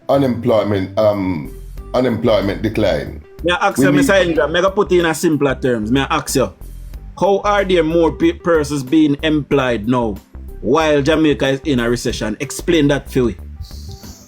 unemployment decline. May I ask you, Mr. Ingram, may I put it in a simpler terms? May I ask you, how are there more persons being employed now while Jamaica is in a recession? Explain that for me.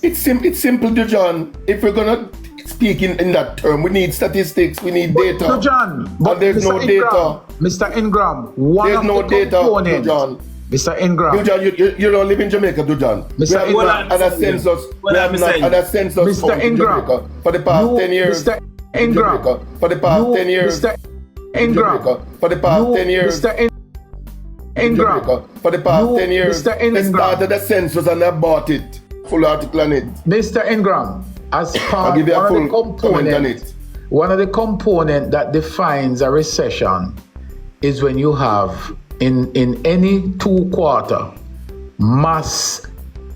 It's simple, John. If we're gonna speak in that term, we need statistics, we need data. John, but there's no data. Mr. Ingram, there's no data, John. Mr. Ingram. John, you don't live in Jamaica, John. Mr. We have not had a census. We have not had a census Mr. Ingram, Jamaica for the past 10 years. Mr. Ingram, for the past 10 years. Mr. Ingram, for the past 10 years. Mr. Ingram, for the past 10 years. Mr. Ingram. They started the census and they bought it. Full article on it. Mr. Ingram, as part of the component, one of the components that defines a recession is when you have in any 2 quarter mass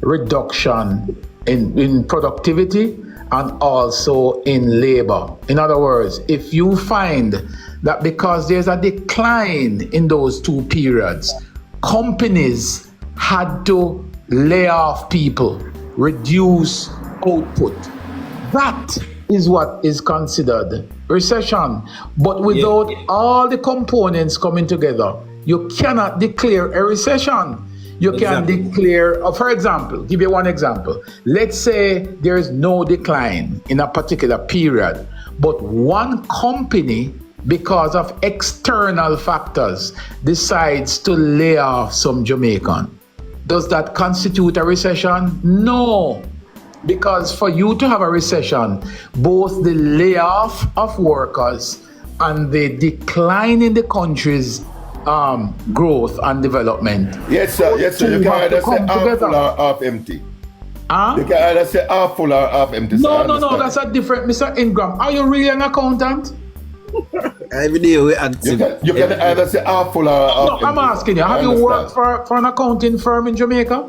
reduction in productivity and also in labor. In other words, if you find that because there's a decline in those 2 periods, companies had to lay off people, reduce output. That is what is considered recession. But without all the components coming together, you cannot declare a recession. You can declare, for example, give you one example. Let's say there is no decline in a particular period, but one company, because of external factors, decides to lay off some Jamaican. Does that constitute a recession? No. Because for you to have a recession, both the layoff of workers and the decline in the country's growth and development. Yes, sir. Yes, sir. You can either say half full or half empty. Huh? You can either say half full or half empty. No. That's a different, Mr. Ingram. Are you really an accountant? Every day we active. You can either say half full or half empty. I'm asking you, have you worked for an accounting firm in Jamaica?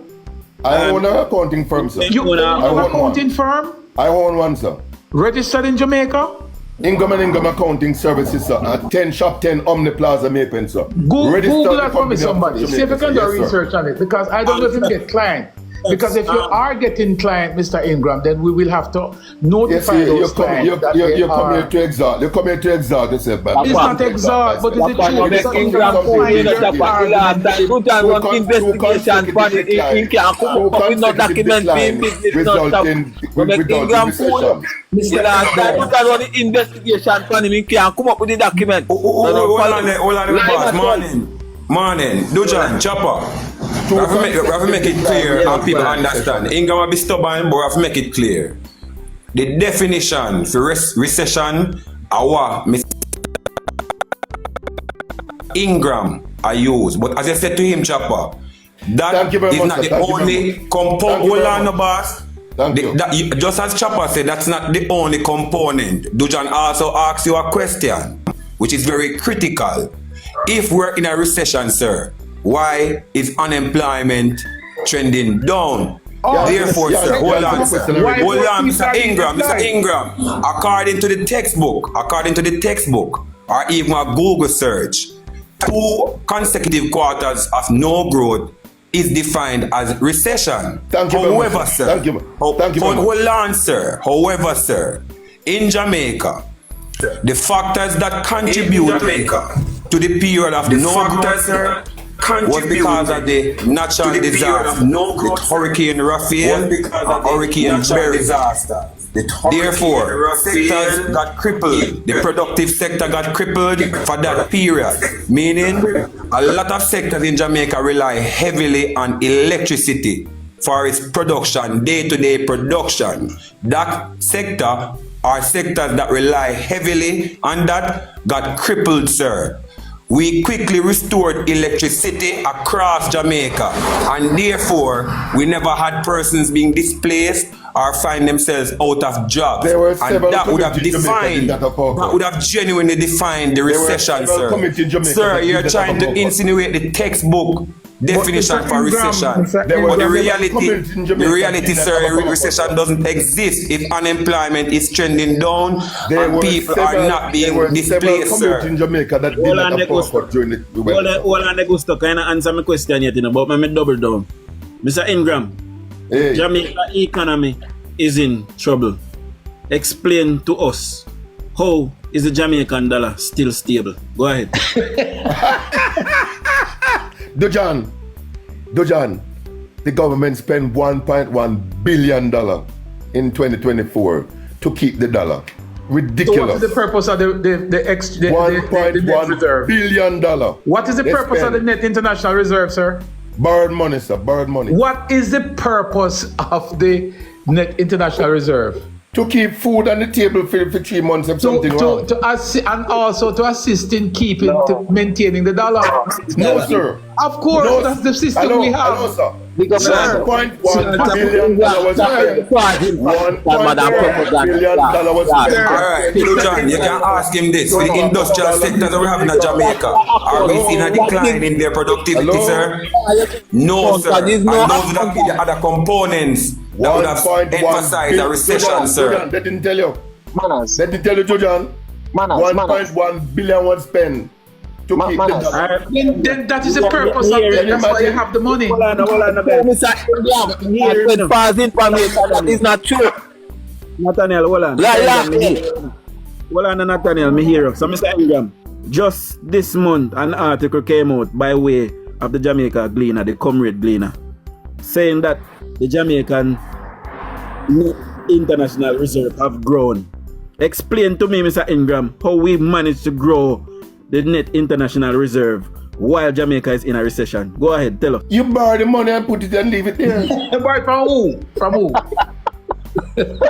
I own an accounting firm, sir. You own an accounting firm? I own one, sir. Registered in Jamaica? Ingram and Ingram Accounting Services, sir. At 10 Shop 10 Omni Plaza, Mapen, sir. Google that for me, somebody. See if you can do research on it, because I don't know if you get client. Because if you are getting client, Mr. Ingram, then we will have to notify those clients. You come here to exalt. You come here to exalt yourself. It's not exalt, but it's the truth. Mr. Ingram, investigation for the can't come up with no document being business not stop. Ingram phone. The investigation for him can't come up with the document. Hold on, boss. Morning. Dujan, Chopper. We have to make it clear and people understand. Ingram will be stubborn, but we have to make it clear. The definition for recession are what Mr. Ingram are used. But as I said to him, Chopper, that is not the only component. Hold on, boss. Just as Chopper said, that's not the only component. Dujan also asks you a question, which is very critical. If we're in a recession, sir, why is unemployment trending down? Therefore, sir, hold on, Mr. Ingram, according to the textbook, or even a Google search, 2 consecutive quarters of no growth is defined as recession. However, sir, in Jamaica, the factors that contribute to the period of no growth was because of the natural disaster, with Hurricane Raphael and Hurricane Berry. Therefore, sectors got crippled. The productive sector got crippled for that period, meaning a lot of sectors in Jamaica rely heavily on electricity for its production, day-to-day production. That sector are sectors that rely heavily on that got crippled, sir. We quickly restored electricity across Jamaica, and therefore we never had persons being displaced or find themselves out of jobs. And that would have genuinely defined the recession, sir. Sir, you're trying to insinuate the textbook definition for recession. But the reality, sir, recession doesn't exist if unemployment is trending down and people are not being displaced, sir. Hold on, they go stuck. Can I answer my question yet, but I'm double down. Mr. Ingram, Hey. Jamaica economy is in trouble. Explain to us, how is the Jamaican dollar still stable? Go ahead. Dojan, the government spent $1.1 billion in 2024 to keep the dollar. Ridiculous. So what is the purpose of the net reserve? $1.1 billion. What is the purpose of the net international reserve, sir? Borrowed money, sir. Borrowed money. What is the purpose of the net international reserve? To keep food on the table for 3 months if something wrong. And also to assist in maintaining the dollar. No, sir. Of course, No, that's the system hello, we have. Hello, sir. Sir. $1.1 billion was spent. $1.1 billion was spent. Alright, John, you can ask him this. For the industrial sector that we have in Jamaica, are we seeing a decline in their productivity, sir? No, sir. And those would have been the other components that would have emphasized a recession, sir. They didn't tell you. Manners. They didn't tell you, Jojan. $1.1 billion was spent to keep the dollar. Then that is the purpose of it. That's why you have the money. Mr. Ingram, I said false information. That is not true. Nathaniel, hold on. Hold on, Nathaniel, me hear you. So, Mr. Ingram, just this month, an article came out by way of the Jamaica Gleaner, the Comrade Gleaner, saying that the Jamaican International Reserve have grown. Explain to me, Mr. Ingram, how we managed to grow the net international reserve while Jamaica is in a recession. Go ahead, tell us. You borrow the money and put it and leave it there. You borrow it from who? From who?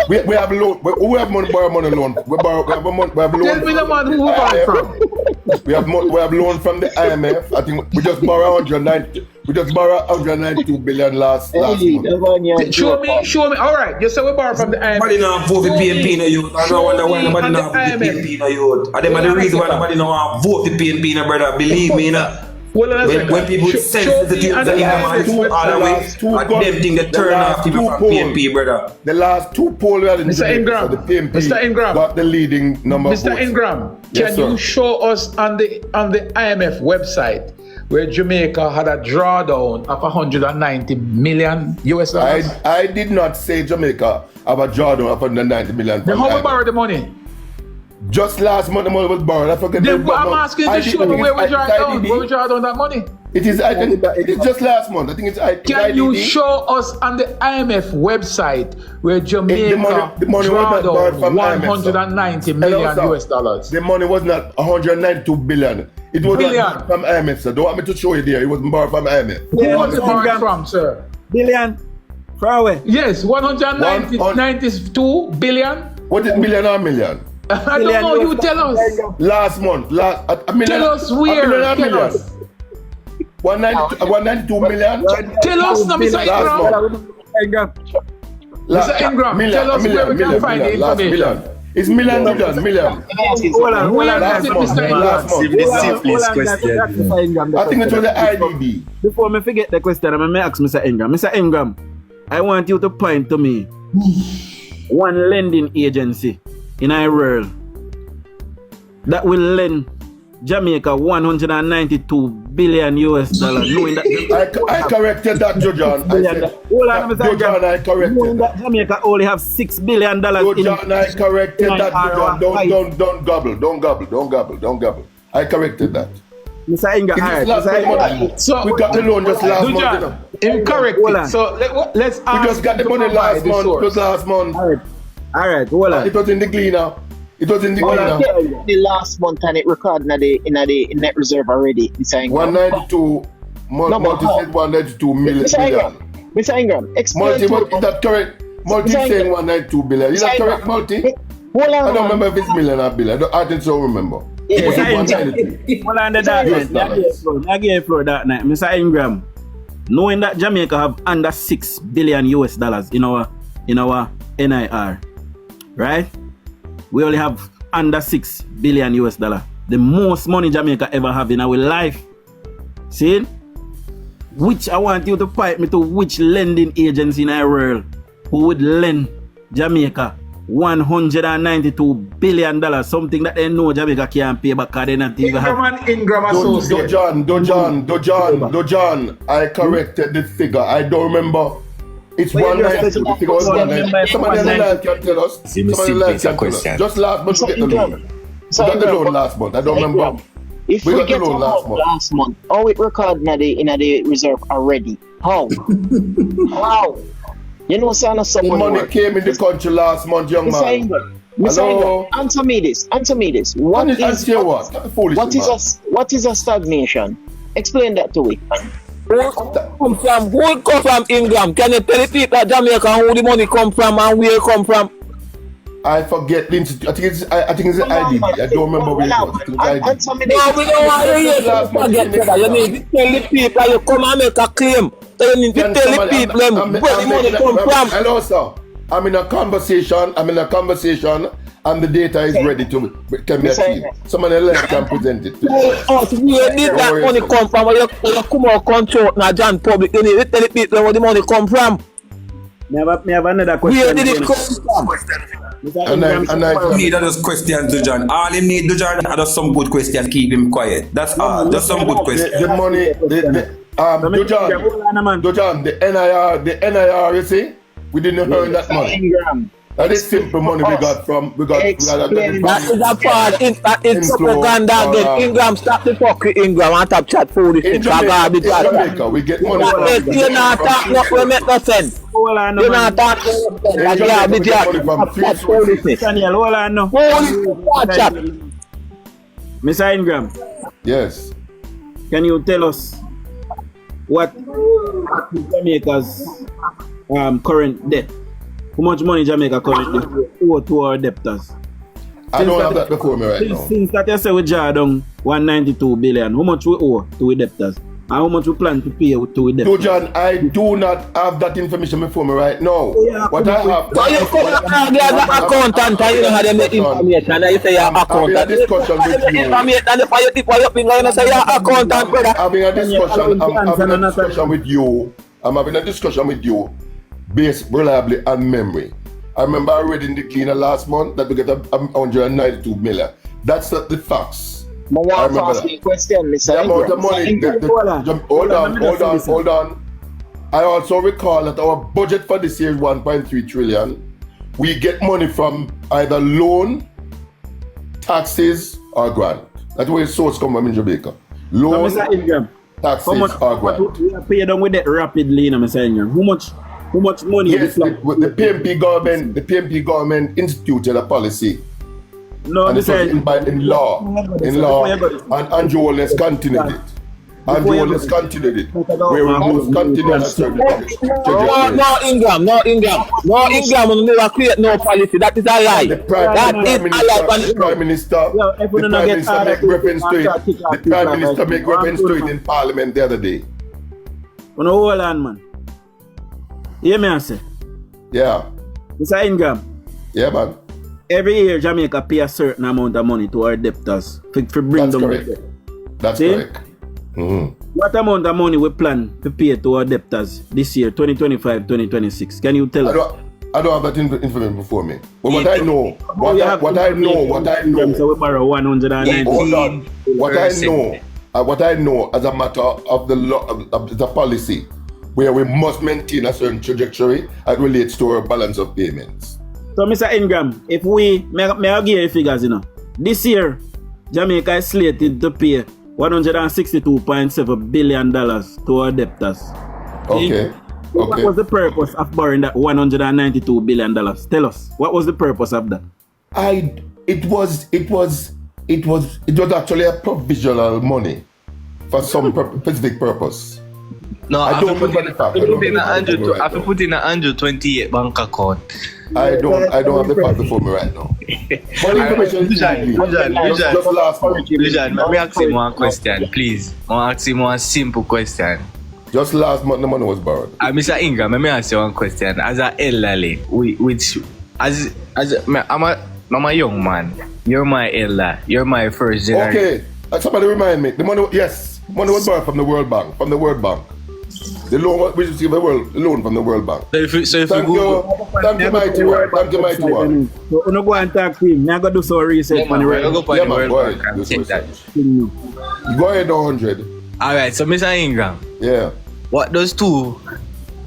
we have loan. We have money, borrow money loan. We have loan. Tell me the man who we borrow from. We have loan from the IMF. I think we just borrow 190. We just borrow 192 billion last month. Show me. All right, you say we borrow from the IMF. Nobody now vote for PNP no youth. I don't wonder why nobody now vote for PNP no youth. And them are the reason why nobody now vote for PNP no brother. Believe me now. When people sense the youth that in them all the way, and them think they turn off people from PNP, brother. The last two polls we had in Mr. Ingram, the PNP Mr. Ingram got the leading number of Mr. votes. Ingram, Yes, can you sir. show us on the IMF website where Jamaica had a drawdown of 190 million US dollars? I did not say Jamaica have a drawdown of 190 million. Then how we borrow the money? Just last month the money was borrowed. I forget. Then I'm asking you to show me where we draw down. Where we draw down that money? It is. I think it is just last month. I think it's. Can you show us on the IMF website where Jamaica the money was not borrowed drawed from down IMF, 190 sir. million Hello, sir. US dollars? The money was not 192 billion. It was Billion. not from IMF, sir. Don't want me to show you there. It wasn't borrowed from IMF. Who was it borrowed from, sir? Billion. Far away. Yes, 192 billion. What is million or million? I don't know. You tell us. Last month, a million. Tell us where. A million or Tell million? us. 192 million. Tell us now, Mr. Ingram. Mr. Ingram, tell us where we can find the information. It's million. Where is it, Mr. Ingram? I think it was the IDB. Before me forget the question, I'm going to ask Mr. Ingram. Mr. Ingram, I want you to point to me one lending agency in our world that will lend Jamaica 192 billion US dollars. Knowing that I corrected that, Jojan. I said, hold on, Mr. Jojan, I corrected knowing that Jamaica only have $6 billion in Jojan, I corrected that, Jojan. Don't gobble. I corrected that. Mr. Ingram, It is alright, last Mr. Ingram. month. We got the loan just last month. You know. Incorrect. Hold on. So let's We ask just got the to money provide last the month. It source. was last month. Alright, hold on. It was in the Gleaner. The last month and it recorded in the net reserve already. Mr. Ingram. 192. Multi said 192 million. Mr. Ingram, explain Multi, to is that correct? Multi Mr. saying 192 billion. Is that correct, Multi? Hold on. I don't remember if it's million or billion. I think so. Remember. It was 192. Hold on, that night. I gave floor that night. Mr. Ingram, knowing that Jamaica have under $6 billion US dollars in our NIR, right? We only have under $6 billion US dollar. The most money Jamaica ever have in our life. See? Which I want you to point me to which lending agency in our world who would lend Jamaica $192 billion, something that they know Jamaica can't pay back because they not even have. Ingram and Ingram Associates. Dojan, I corrected the figure. I don't remember It's Well, you 192. just The figure was said- 192. Somebody on the line can tell us. See, me Somebody on the line simple, it's a can tell us. question. Just last month we get the loan. We got the loan last month. I don't remember. If We we got the get loan last amount month. last month, how it recorded in the reserve already? How? How? You know, son of The someone. money came in the country last month, young Mr. man. Ingram, Hello? answer me this. Answer me this. What And is say what? That's the foolish what thing, is man. what is a stagnation? Explain that to me. Who come from England? Can you tell the people at Jamaica who the money come from and where it come from? I forget the institute. I think it's the IDB. I don't remember where it was. I think it's Answer me IDB. this. No, we don't want to hear Last month, forget that. You need to tell the people you come and make a claim. You need to Can tell the somebody- people where the money come from. Hello, sir. I'm in a conversation, and the data is ready to can be achieved. Somebody else can present it. Oh, so where did that worry, money sir. come from? When you come out control now, John Public, you need to tell the people where the money come from. Me have another question. Where did it come from? And I Need are just questions, Dujan. All him need, Dujan, are just some good questions. Keep him quiet. That's all. Just some good questions. the money, Dujan, the NIR, you see, we didn't earn that money. Ingram. That is simple money we got from Explain That is a part. That is propaganda again. Ingram, stop the fuck with Ingram and top chat foolish. in It's a garbage. Jamaica, we get money from. You're not talking up, we make no sense. Hold on, You're man. not talking up, that garbage. Top chat foolishness. Daniel, hold on now. Watch out. Mr. Ingram, Yes. can you tell us what Jamaica's current debt? How much money Jamaica currently owe to our debtors? I don't have that before me right now. Since that you say we draw down 192 billion, how much we owe to our debtors? And how much we plan to pay to our debtors? Dujan, I do not have that information before me right now. Yeah, What I have. So you come and there's an accountant and you know how they make information and you say you're Having a accountant. discussion with you. Information and if you tip your finger and you say you're accountant, brother. Having a discussion. I'm having a discussion with you. I'm having a discussion with you based reliably on memory. I remember I read in the cleaner last month that we get 192 million. That's not the facts. I want to remember ask that. you a question, Mr. The amount of Ingram. money. Hold on. I also recall that our budget for this year is 1.3 trillion. We get money from either loan, taxes, or grant. That's where the source come from in Jamaica. So, Loan, Mr. Ingram, taxes, how much or grant. we are paid down with that rapidly, you know, Mr. Ingram? How much money Yes, we the PNP government instituted a policy, No, and it Mr. was in law, and Andrew Wallace continued it. Andrew Wallace continued it. Where we must continue on a certain No, Ingram. No, Ingram will never create no policy. That is a lie. The Prime Minister make reference to it. The Prime Minister make reference to it in Parliament the other day. On a hold on, man. Hear me, I say. Yeah, Mr. Ingram, yeah, man. every year Jamaica pay a certain amount of money to our debtors to bring That's them correct. back. That's See? correct. Mhm. What amount of money we plan to pay to our debtors this year, 2025, 2026? Can you tell us? I don't have that information before me. But what I know, So we borrow 190. hold on. What I know as a matter of the law, of the policy, where we must maintain a certain trajectory as relates to our balance of payments. So, Mr. Ingram, if we may I give you figures, you know, this year Jamaica is slated to pay $162.7 billion to our debtors. Okay. What was the purpose of borrowing that $192 billion? Tell us, what was the purpose of that? It was actually a provisional money for some specific purpose. No, I don't remember the fact. I have to put in an 128 bank account. I don't have the fact before me right now. But information is just last month. Lujan, let me ask him one question, please. I want to ask him one simple question. Just last month the money was borrowed. Mr. Ingram, let me ask you one question. As an elderly, I'm a young man. You're my elder. You're my first generation. Okay, somebody remind me. The money was borrowed from the World Bank. The loan we received the loan from the World Bank. So if you go, Thank you, mighty one. So, you go and talk to him. I'm going to do some research on the I'll right. go for Yeah, the man, World go Bank ahead. and check that. Go ahead, 100. Alright, so Mr. Ingram, Yeah. what does two,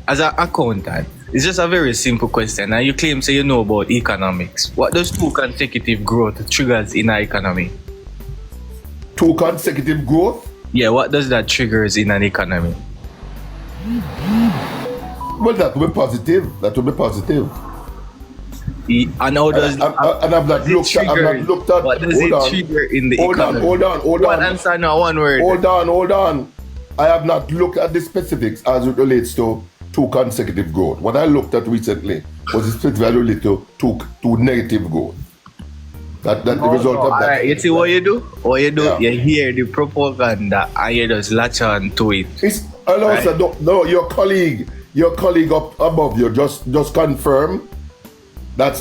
as an accountant, It's just a very simple question. And you claim say you know about economics. What does 2 consecutive growth triggers in our economy? 2 consecutive growth? Yeah, what does that triggers in an economy? Well, that will be positive. That will be positive. And how does I've not looked at. what does it trigger in the economy? Hold on. One answer, no, one word. Hold on. I have not looked at the specifics as it relates to 2 consecutive growth. What I looked at recently was the specific related to 2 negative growth. That the result of that. Right, you see what you do? What you do? Yeah. You hear the propaganda and you just latch on to it. No, your colleague up above you just confirm that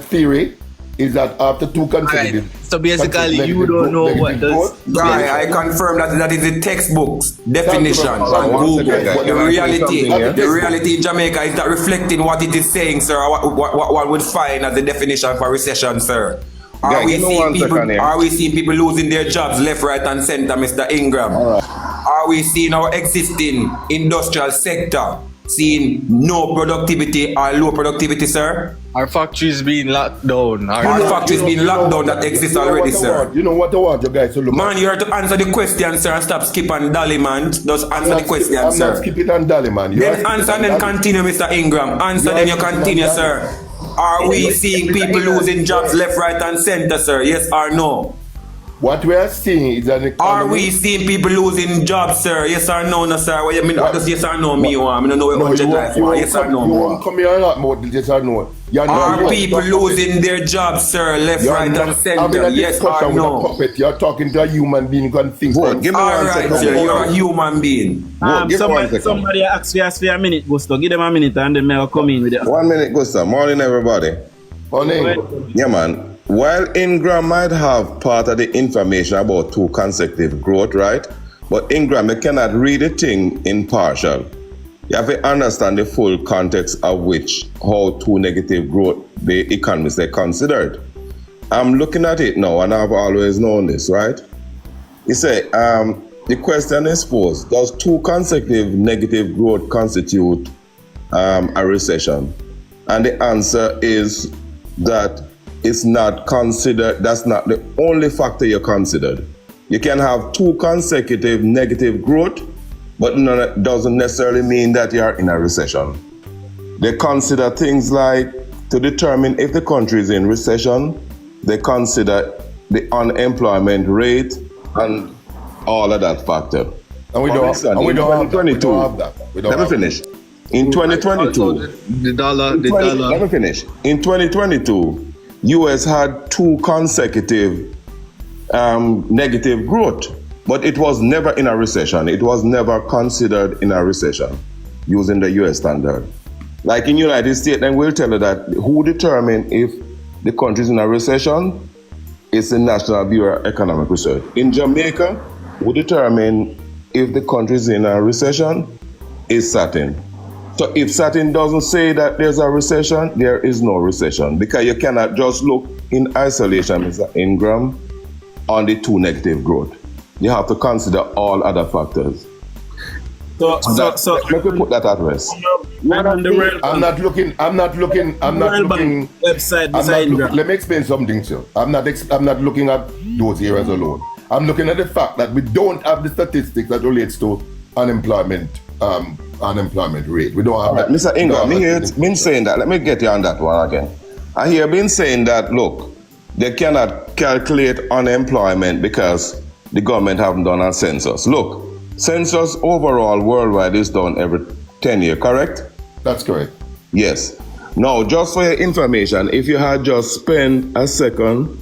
theory is that after 2 consecutive. Right. So basically, you don't know what does. Right, I confirm that is the textbook's definition on Google. But the reality in Jamaica is not reflecting what it is saying, sir. What one would find as the definition for recession, sir. Are we seeing people losing their jobs left, right, and center, Mr. Ingram? Are we seeing our existing industrial sector seeing no productivity or low productivity, sir? Our factories being locked down. Our factories being locked down that exist already, sir. You know what I want you guys to look at? Man, you have to answer the question, sir, and stop skip and dally, man. Just answer the question, sir. I'm not skipping and dally, man. Then answer and then continue, Mr. Ingram. Answer then you continue, sir. Are we seeing people losing jobs left, right, and center, sir? Yes or no? What we are seeing is an economy. Are we seeing people losing jobs, sir? Yes or no, no, sir? What you mean? Just yes or no, me one. I don't know what yes or no. You won't come here a lot more than yes or no. Are people losing their jobs, sir? Left, right, and center? Yes or no? You're talking to a human being who can think. All right, sir. You're a human being. Somebody asked for a minute, Gusto. Give them a minute and then I'll come in with it. 1 minute, Gusto. Morning, everybody. Morning. Yeah, man. While Ingram might have part of the information about 2 consecutive growth, right? But Ingram, you cannot read the thing in partial. You have to understand the full context of how 2 negative growth the economists are considered. I'm looking at it now, and I've always known this, right? You say, the question is posed, does 2 consecutive negative growth constitute a recession? And the answer is that it's not considered, that's not the only factor you're considered. You can have 2 consecutive negative growth, but that doesn't necessarily mean that you're in a recession. They consider things like, to determine if the country is in recession, they consider the unemployment rate and all of that factor. And we don't have that. Let me finish. In 2022, the dollar. Let me finish. In 2022, US had 2 consecutive negative growth, but it was never in a recession. It was never considered in a recession using the US standard. Like in United States, then we'll tell you that who determine if the country is in a recession is the National Bureau of Economic Research. In Jamaica, who determine if the country is in a recession is SATIN. So if SATIN doesn't say that there's a recession, there is no recession, because you cannot just look in isolation, Mr. Ingram, on the 2 negative growth. You have to consider all other factors. So let me put that at rest. I'm not looking. Website. Let me explain something, sir. I'm not looking at those areas alone. I'm looking at the fact that we don't have the statistics that relates to unemployment rate. We don't have that. Mr. Ingram, me hear been saying that. Let me get you on that one again. I hear been saying that, look, they cannot calculate unemployment because the government haven't done a census. Look, census overall worldwide is done every 10 years, correct? That's correct. Yes. Now, just for your information, if you had just spent a second